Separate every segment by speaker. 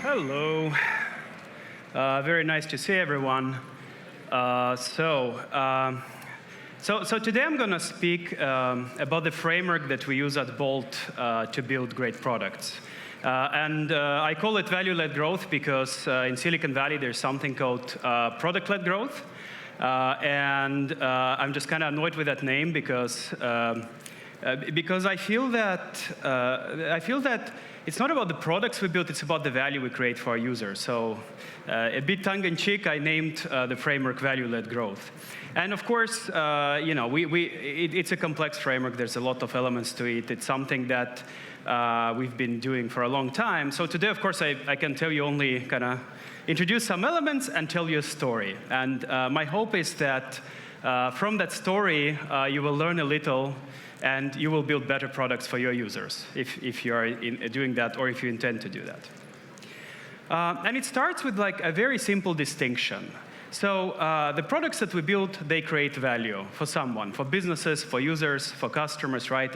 Speaker 1: Hello. Very nice to see everyone. So today I'm going to speak about the framework that we use at Bolt to build great products. I call it value-led growth because in Silicon Valley there's something called product-led growth. I'm just kind of annoyed with that name because I feel that it's not about the products we build, it's about the value we create for our users. So a bit tongue-in-cheek, I named the framework value-led growth. And of course, it's a complex framework. There's a lot of elements to it. It's something that we've been doing for a long time. So today, of course, I can tell you only kind of introduce some elements and tell you a story. And my hope is that from that story, you will learn a little and you will build better products for your users if you are doing that or if you intend to do that. And it starts with like a very simple distinction. So the products that we build, they create value for someone, for businesses, for users, for customers, right?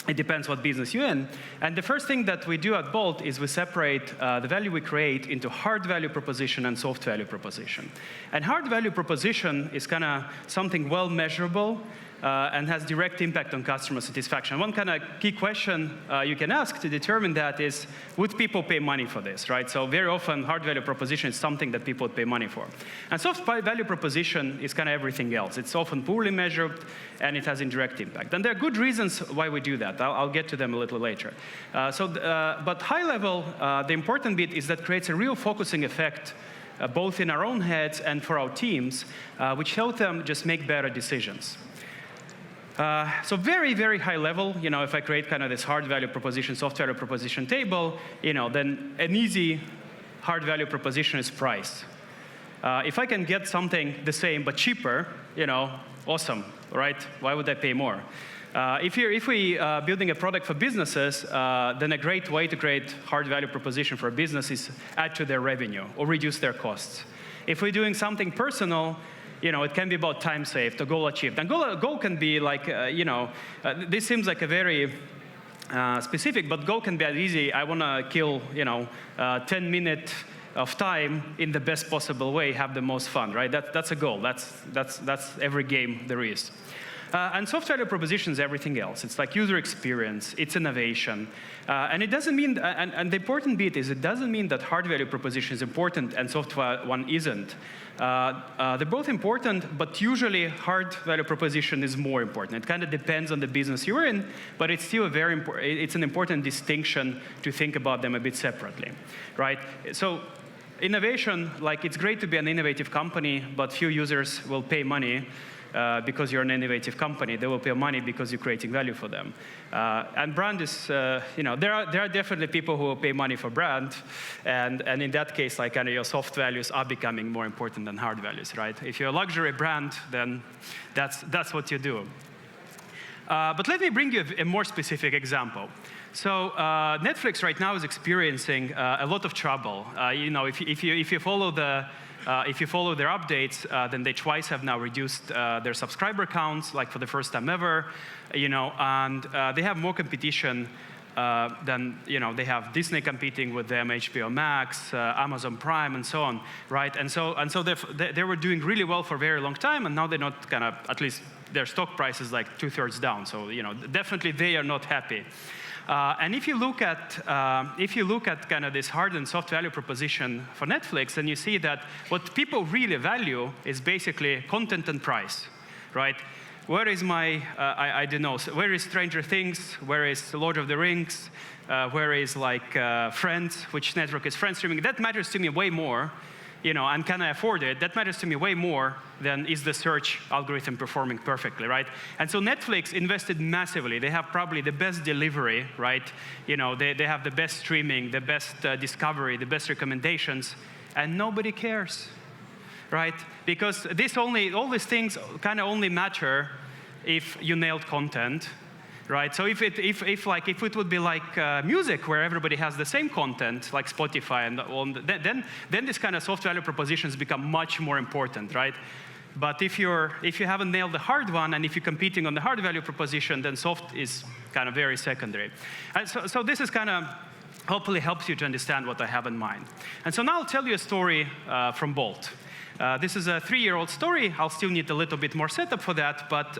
Speaker 1: It depends what business you're in. And the first thing that we do at Bolt is we separate the value we create into hard value proposition and soft value proposition. And hard value proposition is kind of something well measurable and has direct impact on customer satisfaction. One kind of key question you can ask to determine that is, would people pay money for this, right? So very often, hard value proposition is something that people would pay money for. And soft value proposition is kind of everything else. It's often poorly measured, and it has indirect impact. And there are good reasons why we do that. I'll get to them a little later. But high level, the important bit is that creates a real focusing effect both in our own heads and for our teams, which help them just make better decisions. So very, very high level, if I create kind of this hard value proposition, soft value proposition table, then an easy hard value proposition is price. If I can get something the same but cheaper, awesome, right? Why would I pay more? If we are building a product for businesses, then a great way to create hard value proposition for a business is add to their revenue or reduce their costs. If we're doing something personal, it can be about time saved or goal achieved. And goal can be like, this seems like a very specific, but goal can be as easy. I want to kill, 10 minutes of time in the best possible way, have the most fun, right? That's a goal. That's every game there is. And soft value proposition is everything else. It's like user experience, it's innovation. And it doesn't mean, and the important bit is it doesn't mean that hard value proposition is important and soft one isn't. They're both important, but usually hard value proposition is more important. It kind of depends on the business you're in, but it's still it's an important distinction to think about them a bit separately, right? So innovation, like it's great to be an innovative company, but few users will pay money because you're an innovative company. They will pay money because you're creating value for them. And brand is, there are definitely people who will pay money for brand, and in that case, like kind of your soft values are becoming more important than hard values, right? If you're a luxury brand, then that's what you do. But let me bring you a more specific example. So Netflix right now is experiencing a lot of trouble. If you follow their updates, then they twice have now reduced their subscriber counts, like for the first time ever, and they have more competition than, they have Disney competing with them, HBO Max, Amazon Prime, and so on, right? And so they were doing really well for a very long time, and now they're not kind of, at least their stock price is like 2/3 down. So, definitely they are not happy. And if you look at kind of this hard and soft value proposition for Netflix, then you see that what people really value is basically content and price, right? Where is my, I don't know, where is Stranger Things? Where is Lord of the Rings? Where is like Friends? Which network is Friends streaming? That matters to me way more. And can I afford it? That matters to me way more than is the search algorithm performing perfectly, right? And so Netflix invested massively. They have probably the best delivery, right? They have the best streaming, the best discovery, the best recommendations, and nobody cares, right? Because all these things kind of only matter if you nailed content, right? So if it would be like music, where everybody has the same content, like Spotify, and then this kind of soft value propositions become much more important, right? But if you haven't nailed the hard one, and if you're competing on the hard value proposition, then soft is kind of very secondary. And so this is kind of hopefully helps you to understand what I have in mind. And so now I'll tell you a story from Bolt. This is a 3-year-old story. I'll still need a little bit more setup for that, but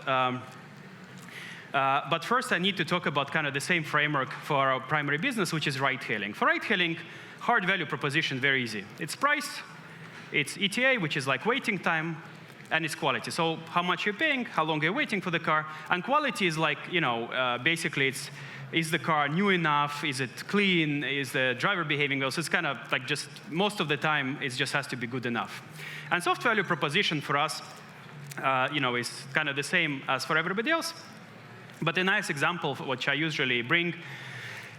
Speaker 1: first I need to talk about kind of the same framework for our primary business, which is ride-hailing. For ride-hailing, hard value proposition, very easy. It's price, it's ETA, which is like waiting time, and it's quality. So how much you're paying, how long you're waiting for the car, and quality is like, basically is the car new enough, is it clean, is the driver behaving well? So it's kind of like just most of the time it just has to be good enough. And soft value proposition for us, is kind of the same as for everybody else. But a nice example, which I usually bring,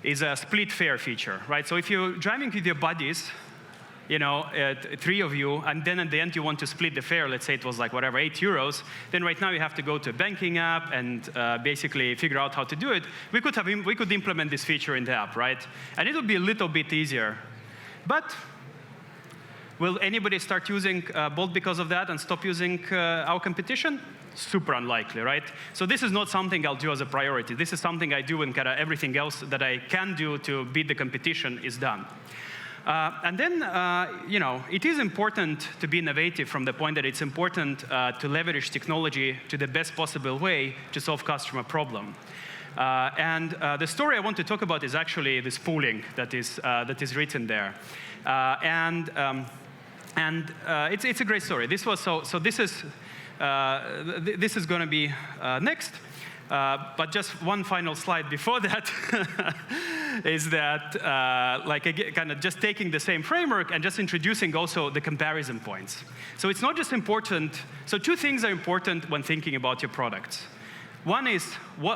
Speaker 1: is a split fare feature, right? So if you're driving with your buddies, 3 of you, and then at the end you want to split the fare, let's say it was like whatever, 8 euros, then right now you have to go to a banking app and basically figure out how to do it. We could implement this feature in the app, right? And it'll be a little bit easier. But will anybody start using Bolt because of that and stop using our competition? Super unlikely, right? So this is not something I'll do as a priority. This is something I do when kind of everything else that I can do to beat the competition is done. And then, it is important to be innovative from the point that it's important to leverage technology to the best possible way to solve customer problem. And the story I want to talk about is actually this pooling that is written there. It's a great story. This is going to be next. But just one final slide before that is that, again, kind of just taking the same framework and just introducing also the comparison points. So it's not just important. So 2 things are important when thinking about your products. One is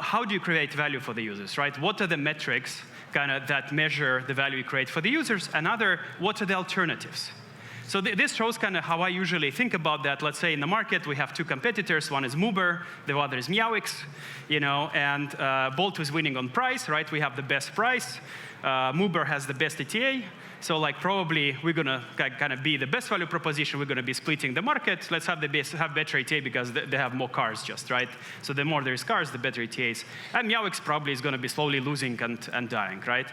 Speaker 1: how do you create value for the users, right? What are the metrics kind of that measure the value you create for the users? Another, what are the alternatives? So this shows kind of how I usually think about that. Let's say in the market we have 2 competitors. One is Uber, the other is Meowix, and Bolt is winning on price, right? We have the best price. Uber has the best ETA. So probably we're going to kind of be the best value proposition. We're going to be splitting the market. Let's have better ETA because they have more cars just, right? So the more there's cars, the better ETAs. And Meowix probably is going to be slowly losing and dying, right?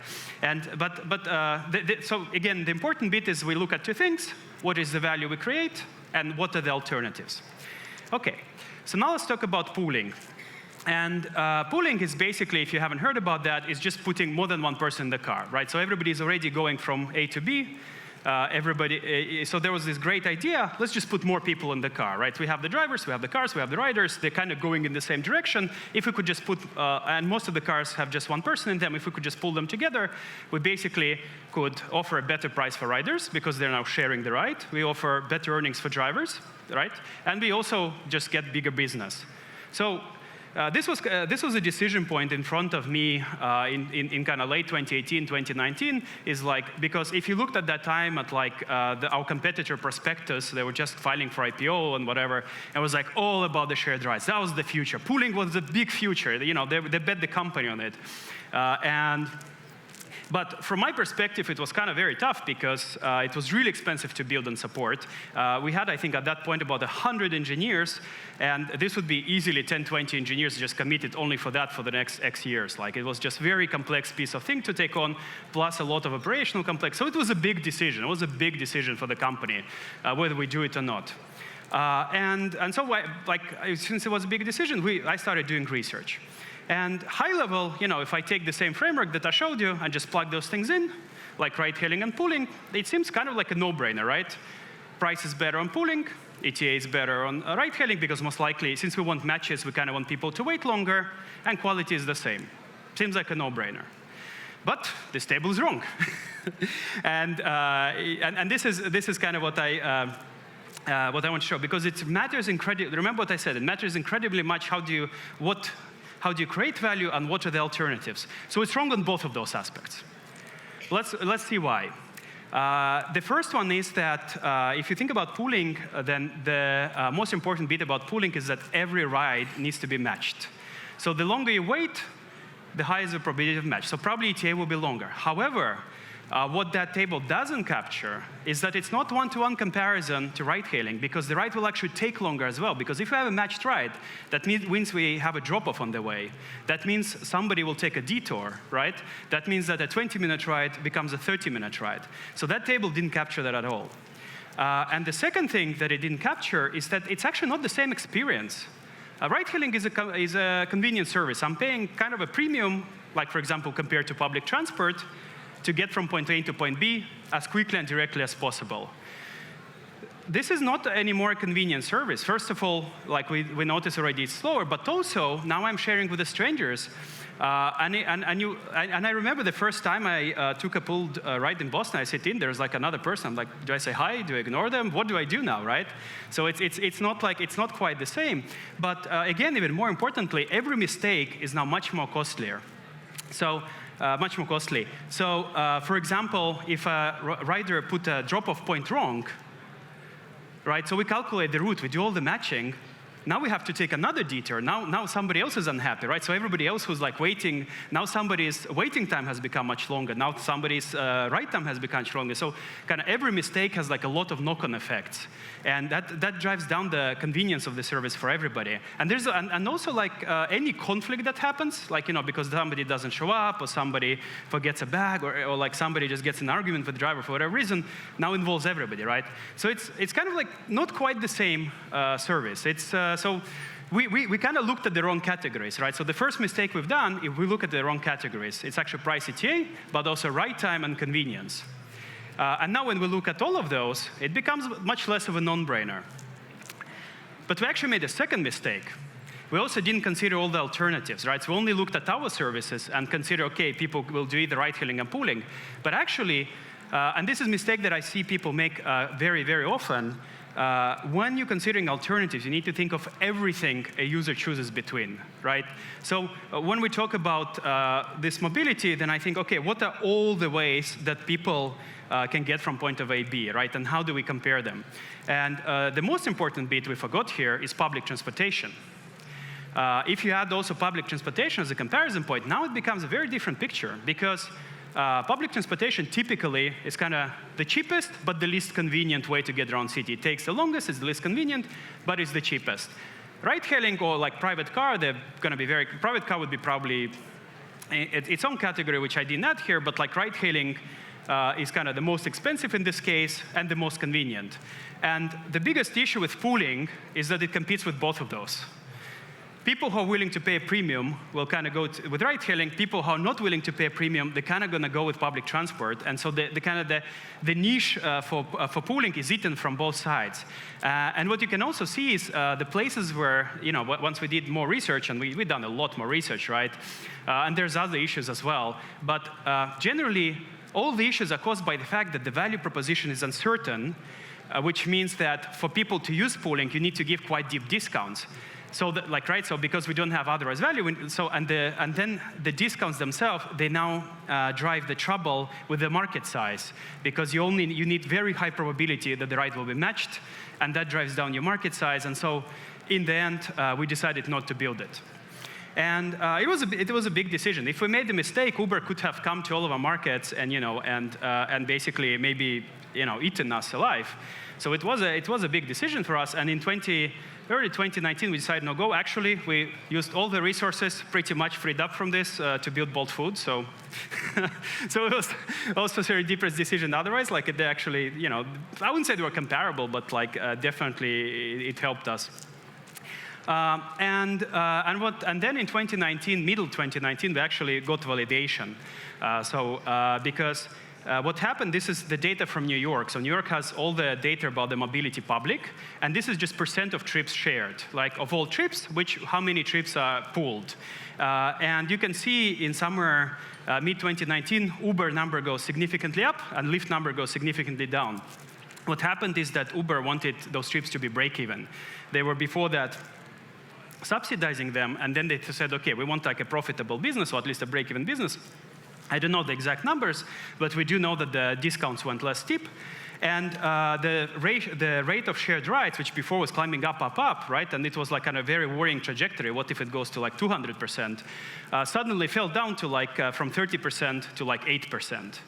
Speaker 1: So again, the important bit is we look at 2 things. What is the value we create, and what are the alternatives? Okay, so now let's talk about pooling. And pooling is basically, if you haven't heard about that, is just putting more than one person in the car, right? So everybody is already going from A to B. So there was this great idea, let's just put more people in the car, right? We have the drivers, we have the cars, we have the riders, they're kind of going in the same direction. If we could just put, and most of the cars have just one person in them, if we could just pull them together, we basically could offer a better price for riders because they're now sharing the ride. We offer better earnings for drivers, right? And we also just get bigger business. So this was a decision point in front of me in kind of late 2018, 2019, is because if you looked at that time at our competitor prospectus, they were just filing for IPO and whatever, and it was all about the shared rides. That was the future. Pooling was the big future. They bet the company on it. But from my perspective, it was kind of very tough because it was really expensive to build and support. We had, I think, at that point about 100 engineers, and this would be easily 10, 20 engineers just committed only for that for the next X years. It was just very complex piece of thing to take on, plus a lot of operational complex. So it was a big decision. It was a big decision for the company, whether we do it or not. So since it was a big decision, I started doing research. And high level, if I take the same framework that I showed you and just plug those things in, like ride-hailing and pooling, it seems kind of like a no-brainer, right? Price is better on pooling, ETA is better on ride-hailing because most likely, since we want matches, we kind of want people to wait longer, and quality is the same. Seems like a no-brainer. But this table is wrong. and this is kind of what I want to show, because it matters incredibly. Remember what I said, it matters incredibly much how do you create value and what are the alternatives. So it's wrong on both of those aspects. Let's see why. The first one is that if you think about pooling, then the most important bit about pooling is that every ride needs to be matched. So the longer you wait, the higher is the probability of match. So probably ETA will be longer. However, what that table doesn't capture is that it's not one-to-one comparison to ride-hailing, because the ride will actually take longer as well. Because if we have a matched ride, that means we have a drop-off on the way. That means somebody will take a detour, right? That means that a 20-minute ride becomes a 30-minute ride. So that table didn't capture that at all. And the second thing that it didn't capture is that it's actually not the same experience. Ride-hailing is a convenience service. I'm paying kind of a premium, like, for example, compared to public transport, to get from point A to point B as quickly and directly as possible. This is not anymore a convenient service. First of all, like we notice already, it's slower, but also now I'm sharing with the strangers. And I remember the first time I took a pulled ride in Boston. I sit in, there's like another person. I'm like, do I say hi? Do I ignore them? What do I do now, right? So it's not quite the same. But again, even more importantly, every mistake is now much more costlier. So much more costly. So for example, if a rider put a drop-off point wrong, right? So we calculate the route, we do all the matching. Now we have to take another detour. Now somebody else is unhappy, right? So everybody else who's like waiting, now somebody's waiting time has become much longer. Now somebody's ride time has become much longer. So kind of every mistake has like a lot of knock-on effects. And that drives down the convenience of the service for everybody. And there's and also like any conflict that happens, like, you know, because somebody doesn't show up or somebody forgets a bag or like somebody just gets an argument with the driver for whatever reason, now involves everybody, right? So it's kind of like not quite the same service. So we kind of looked at the wrong categories, right? So the first mistake we've done, if we look at the wrong categories, it's actually price ETA, but also ride time and convenience. And now when we look at all of those, it becomes much less of a non-brainer. But we actually made a second mistake. We also didn't consider all the alternatives, right? So we only looked at our services and consider, okay, people will do either ride-hailing and pooling. But actually, and this is a mistake that I see people make very, very often, when you're considering alternatives, you need to think of everything a user chooses between, right? So when we talk about this mobility, then I think, okay, what are all the ways that people can get from point of A to B, right? And how do we compare them? And the most important bit we forgot here is public transportation. If you add also public transportation as a comparison point, now it becomes a very different picture, because public transportation typically is kind of the cheapest, but the least convenient way to get around city. It takes the longest, it's the least convenient, but it's the cheapest. Ride-hailing or like private car, they're going to be private car would be probably its own category, which I didn't add here, but like ride-hailing is kind of the most expensive in this case and the most convenient. And the biggest issue with pooling is that it competes with both of those. People who are willing to pay a premium will kind of go with ride-hailing. People who are not willing to pay a premium, they're kind of going to go with public transport. And so the niche for pooling is eaten from both sides. And what you can also see is the places where, you know, once we did more research, and we've done a lot more research, right? And there's other issues as well. But generally, all the issues are caused by the fact that the value proposition is uncertain, which means that for people to use pooling, you need to give quite deep discounts. So, so because we don't have authorized value, and then the discounts themselves, they now drive the trouble with the market size, because you need very high probability that the ride will be matched, and that drives down your market size. And so, in the end, we decided not to build it. And it was a big decision. If we made the mistake, Uber could have come to all of our markets and basically maybe eaten us alive. So it was a big decision for us. And in early 2019, we decided no go. Actually, we used all the resources pretty much freed up from this to build Bolt Food. So, so it was also a very depressed decision. Otherwise, like they actually, I wouldn't say they were comparable, but like definitely it helped us. And then in 2019, middle 2019, we actually got validation. Because what happened, this is the data from New York. So New York has all the data about the mobility public, and this is just % of trips shared, like of all trips, how many trips are pooled. And you can see in somewhere mid-2019, Uber number goes significantly up, and Lyft number goes significantly down. What happened is that Uber wanted those trips to be break-even. They were before that subsidizing them, and then they said, okay, we want like a profitable business, or at least a break-even business. I don't know the exact numbers, but we do know that the discounts went less steep. And the rate of shared rides, which before was climbing up, right? And it was like kind of a very worrying trajectory. What if it goes to like 200%? Suddenly fell down to like from 30% to like 8%.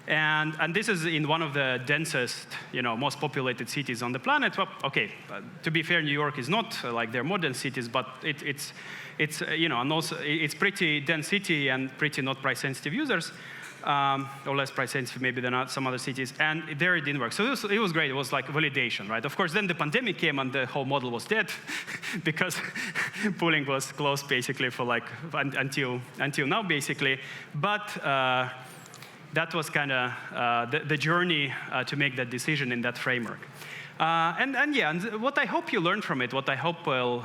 Speaker 1: And this is in one of the densest, most populated cities on the planet. Well, okay, to be fair, New York is not like their modern cities, but it's and also it's pretty dense city and pretty not price-sensitive users, or less price-sensitive maybe than some other cities. And there it didn't work. So it was great. It was like validation, right? Of course, then the pandemic came and the whole model was dead because pooling was closed basically for like until now, basically. But that was kind of the journey to make that decision in that framework. And what I hope you learn from it, what I hope will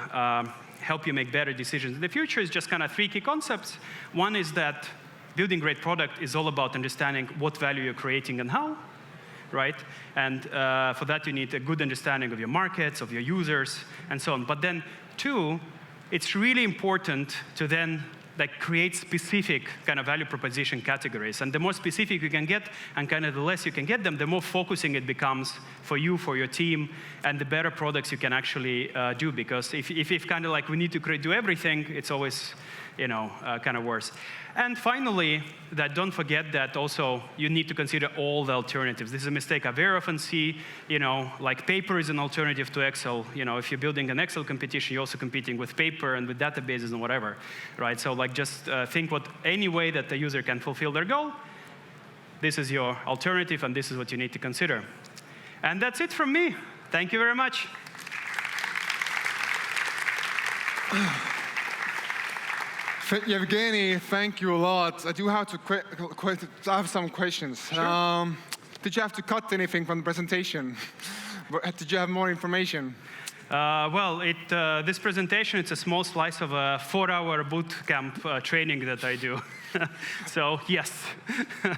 Speaker 1: help you make better decisions in the future is just kind of 3 key concepts. One is that building great product is all about understanding what value you're creating and how, right? And for that, you need a good understanding of your markets, of your users, and so on. But then 2, it's really important to then create specific kind of value proposition categories. And the more specific you can get, and kind of the less you can get them, the more focusing it becomes for you, for your team, and the better products you can actually do. Because if kind of like we need to do everything, it's always kind of worse. And finally, don't forget that also you need to consider all the alternatives. This is a mistake I very often see. Like paper is an alternative to Excel. If you're building an Excel competition, you're also competing with paper and with databases and whatever, right? So like just think what any way that the user can fulfill their goal. This is your alternative, and this is what you need to consider. And that's it from me. Thank you very much.
Speaker 2: Jevgeni, thank you a lot. I do have to I have some questions.
Speaker 1: Sure.
Speaker 2: Did you have to cut anything from the presentation? Did you have more information?
Speaker 1: Well, this presentation, it's a small slice of a 4-hour boot camp training that I do. So, yes.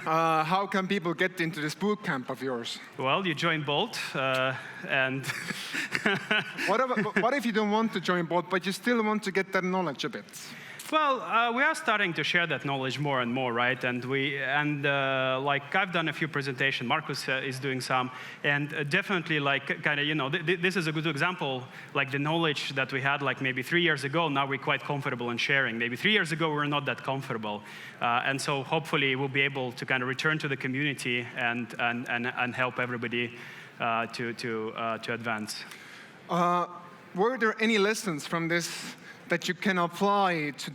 Speaker 2: How can people get into this boot camp of yours?
Speaker 1: Well, you join Bolt, and...
Speaker 2: What if you don't want to join Bolt, but you still want to get that knowledge a bit?
Speaker 1: Well, we are starting to share that knowledge more and more, right? And like I've done a few presentations, Markus is doing some, and definitely like kind of this is a good example, like the knowledge that we had like maybe 3 years ago. Now we're quite comfortable in sharing. Maybe 3 years ago we were not that comfortable, and so hopefully we'll be able to kind of return to the community and help everybody to advance.
Speaker 2: Were there any lessons from this that you can apply to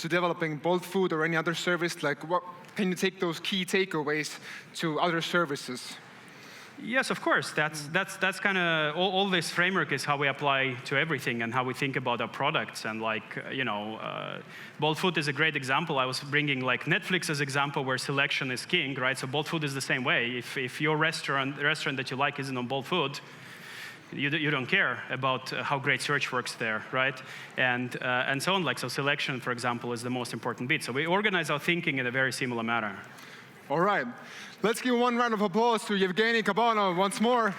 Speaker 2: developing Bolt Food or any other service? Like, what can you take those key takeaways to other services?
Speaker 1: Yes, of course. That's kind of all this framework is how we apply to everything and how we think about our products. And like Bolt Food is a great example. I was bringing like Netflix as example where selection is king, right? So Bolt Food is the same way. If your the restaurant that you like isn't on Bolt Food, you don't care about how great search works there, right? And so on. Like so, selection, for example, is the most important bit. So we organize our thinking in a very similar manner.
Speaker 2: All right, let's give one round of applause to Jevgeni Kabanov once more.